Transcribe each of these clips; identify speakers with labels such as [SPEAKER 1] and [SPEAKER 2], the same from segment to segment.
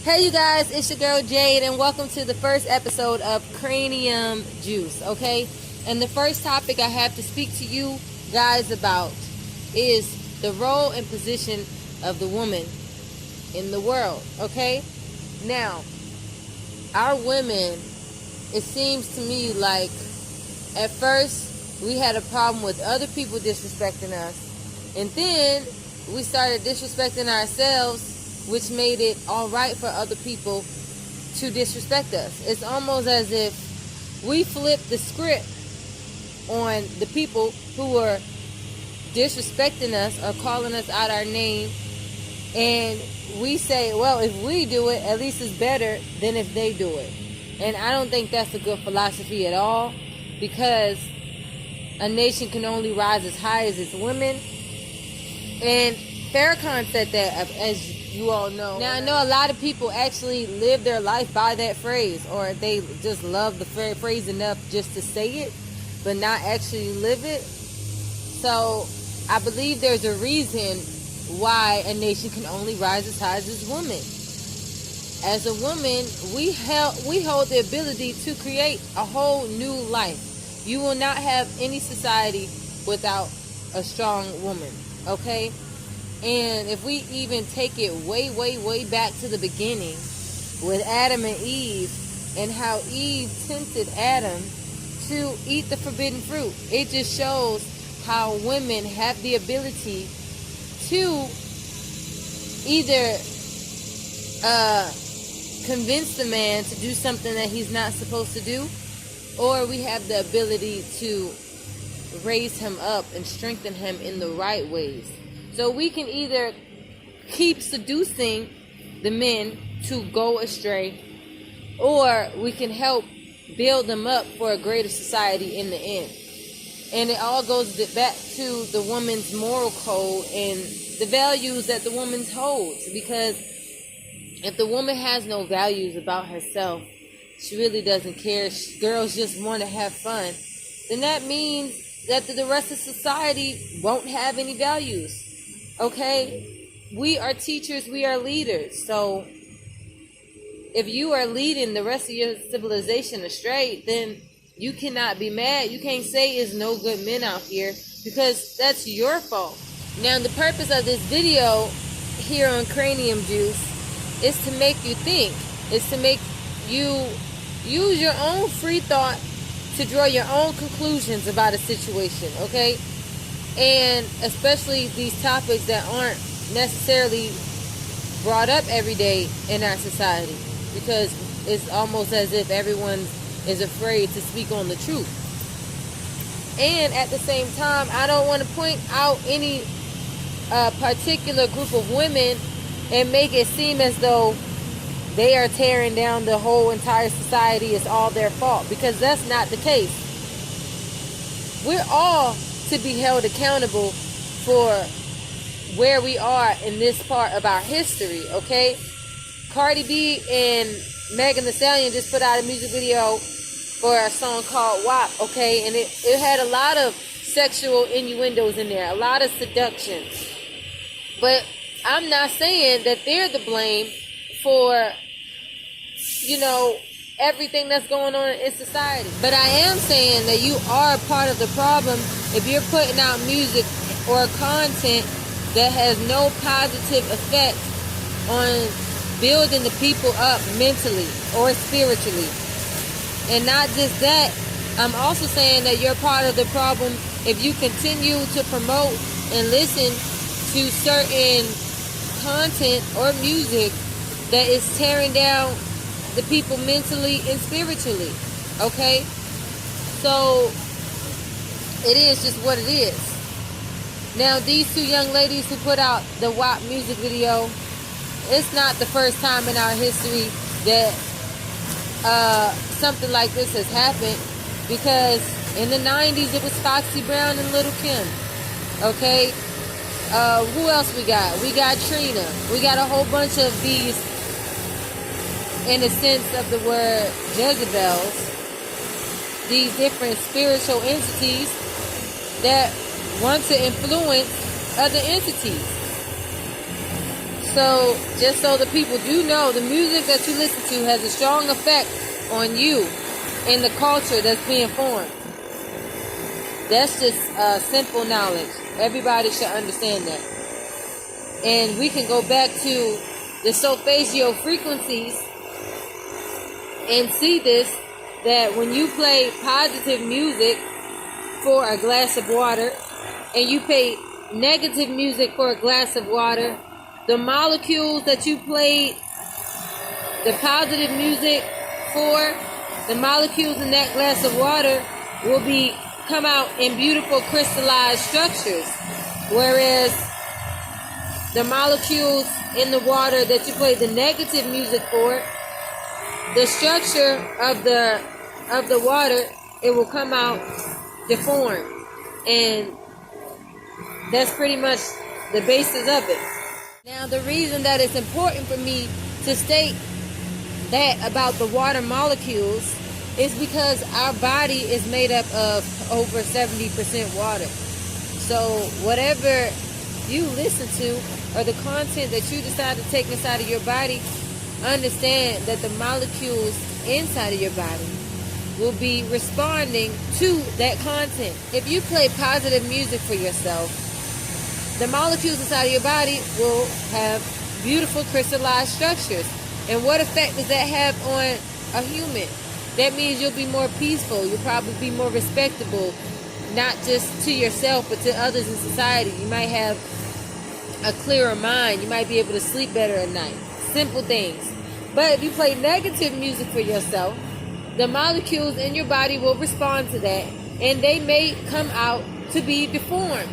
[SPEAKER 1] Hey you guys, it's your girl Jade and welcome to the first episode of Cranium Juice, okay? And the first topic I have to speak to you guys about is the role and position of the woman in the world, okay? Now, our women, it seems to me like at first we had a problem with other people disrespecting us, and then we started disrespecting ourselves, which made it all right for other people to disrespect us. It's almost as if we flipped the script on the people who were disrespecting us or calling us out our name, and we say, well, if we do it, at least it's better than if they do it. And I don't think that's a good philosophy at all, because a nation can only rise as high as its women. And Farrakhan said that, as you all know. Now, I know a lot of people actually live their life by that phrase, or they just love the phrase enough just to say it, but not actually live it. So, I believe there's a reason why a nation can only rise as high as its women. As a woman, we hold the ability to create a whole new life. You will not have any society without a strong woman, okay? And if we even take it way back to the beginning with Adam and Eve, and how Eve tempted Adam to eat the forbidden fruit, it just shows how women have the ability to either convince the man to do something that he's not supposed to do, or we have the ability to raise him up and strengthen him in the right ways. So we can either keep seducing the men to go astray, or we can help build them up for a greater society in the end. And it all goes back to the woman's moral code and the values that the woman holds. Because if the woman has no values about herself, she really doesn't care, girls just want to have fun, then that means that the rest of society won't have any values. Okay, we are teachers, we are leaders. So if you are leading the rest of your civilization astray, then you cannot be mad. You can't say there's no good men out here, because that's your fault. Now, the purpose of this video here on Cranium Juice is to make you think. It's to make you use your own free thought to draw your own conclusions about a situation, okay? And especially these topics that aren't necessarily brought up every day in our society, because it's almost as if everyone is afraid to speak on the truth. And at the same time, I don't want to point out any particular group of women and make it seem as though they are tearing down the whole entire society. It's all their fault, because that's not the case. We're all to be held accountable for where we are in this part of our history, okay? Cardi B and Megan Thee Stallion just put out a music video for a song called WAP, okay? And it had a lot of sexual innuendos in there, a lot of seduction. But I'm not saying that they're the blame for, everything that's going on in society. But I am saying that you are a part of the problem if you're putting out music or content that has no positive effect on building the people up mentally or spiritually. And not just that, I'm also saying that you're part of the problem if you continue to promote and listen to certain content or music that is tearing down the people mentally and spiritually, okay? So it is just what it is. Now, these two young ladies who put out the WAP music video, it's not the first time in our history that something like this has happened, because in the 90s it was Foxy Brown and Little Kim, okay? Who else we got? We got Trina. We got a whole bunch of these, in the sense of the word, Jezebels, these different spiritual entities that want to influence other entities. So, just so the people do know, the music that you listen to has a strong effect on you and the culture that's being formed. That's just simple knowledge. Everybody should understand that. And we can go back to the solfeggio frequencies and see this, that when you play positive music for a glass of water and you play negative music for a glass of water, the molecules that you played the positive music for, the molecules in that glass of water will come out in beautiful crystallized structures, whereas the molecules in the water that you play the negative music for, the structure of the water, it will come out deformed. And that's pretty much the basis of it. Now, the reason that it's important for me to state that about the water molecules is because our body is made up of over 70% water. So whatever you listen to or the content that you decide to take inside of your body, understand that the molecules inside of your body will be responding to that content. If you play positive music for yourself, the molecules inside of your body will have beautiful crystallized structures. And what effect does that have on a human? That means you'll be more peaceful. You'll probably be more respectable, not just to yourself, but to others in society. You might have a clearer mind. You might be able to sleep better at night. Simple things. But if you play negative music for yourself, the molecules in your body will respond to that, and they may come out to be deformed.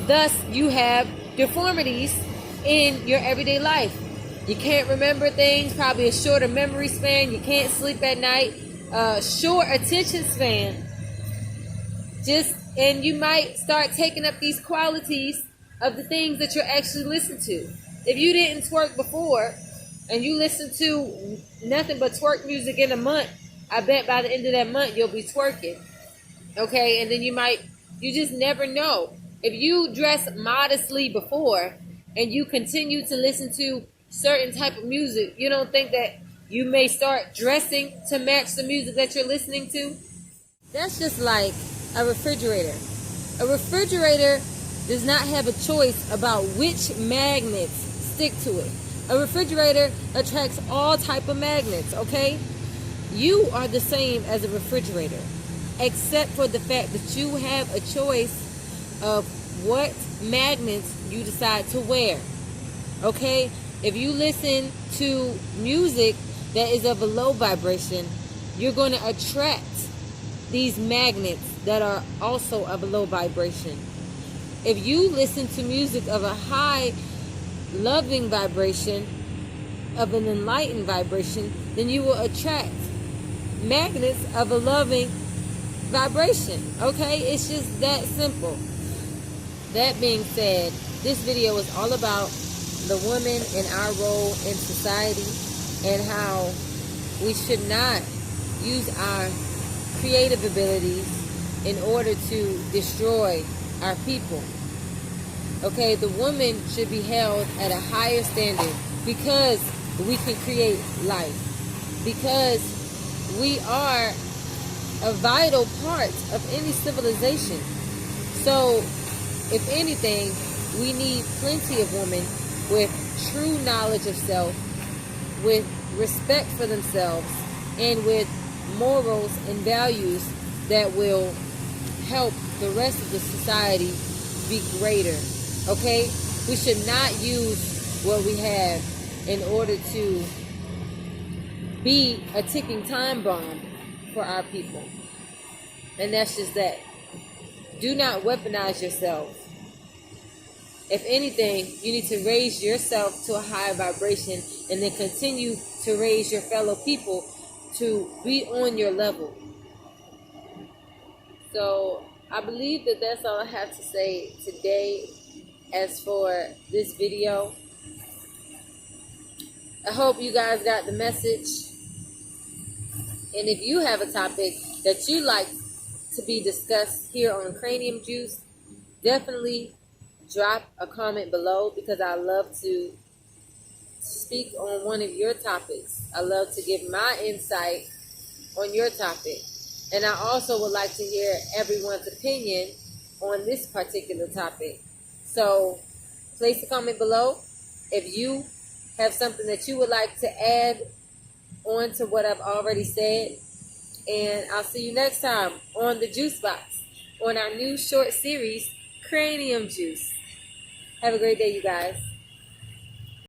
[SPEAKER 1] Thus, you have deformities in your everyday life. You can't remember things, probably a shorter memory span. You can't sleep at night, short attention span. And you might start taking up these qualities of the things that you're actually listening to. If you didn't twerk before, and you listen to nothing but twerk music in a month, I bet by the end of that month you'll be twerking. Okay, and then you just never know. If you dress modestly before and you continue to listen to certain type of music, you don't think that you may start dressing to match the music that you're listening to? That's just like a refrigerator. A refrigerator does not have a choice about which magnets stick to it. A refrigerator attracts all type of magnets, okay? You are the same as a refrigerator, except for the fact that you have a choice of what magnets you decide to wear, okay? If you listen to music that is of a low vibration, you're going to attract these magnets that are also of a low vibration. If you listen to music of a high loving vibration, of an enlightened vibration, then you will attract magnets of a loving vibration. Okay, it's just that simple. That being said, this video is all about the woman and our role in society, and how we should not use our creative abilities in order to destroy our people. Okay, the woman should be held at a higher standard because we can create life, because we are a vital part of any civilization. So, if anything, we need plenty of women with true knowledge of self, with respect for themselves, and with morals and values that will help the rest of the society be greater. Okay? We should not use what we have in order to be a ticking time bomb for our people. And that's just that. Do not weaponize yourself. If anything, you need to raise yourself to a higher vibration, and then continue to raise your fellow people to be on your level. So I believe that that's all I have to say today as for this video. I hope you guys got the message. And if you have a topic that you'd like to be discussed here on Cranium Juice, definitely drop a comment below, because I love to speak on one of your topics. I love to give my insight on your topic. And I also would like to hear everyone's opinion on this particular topic. So place a comment below if you have something that you would like to add on to what I've already said. And I'll see you next time on the Juice Box on our new short series, Cranium Juice. Have a great day, you guys.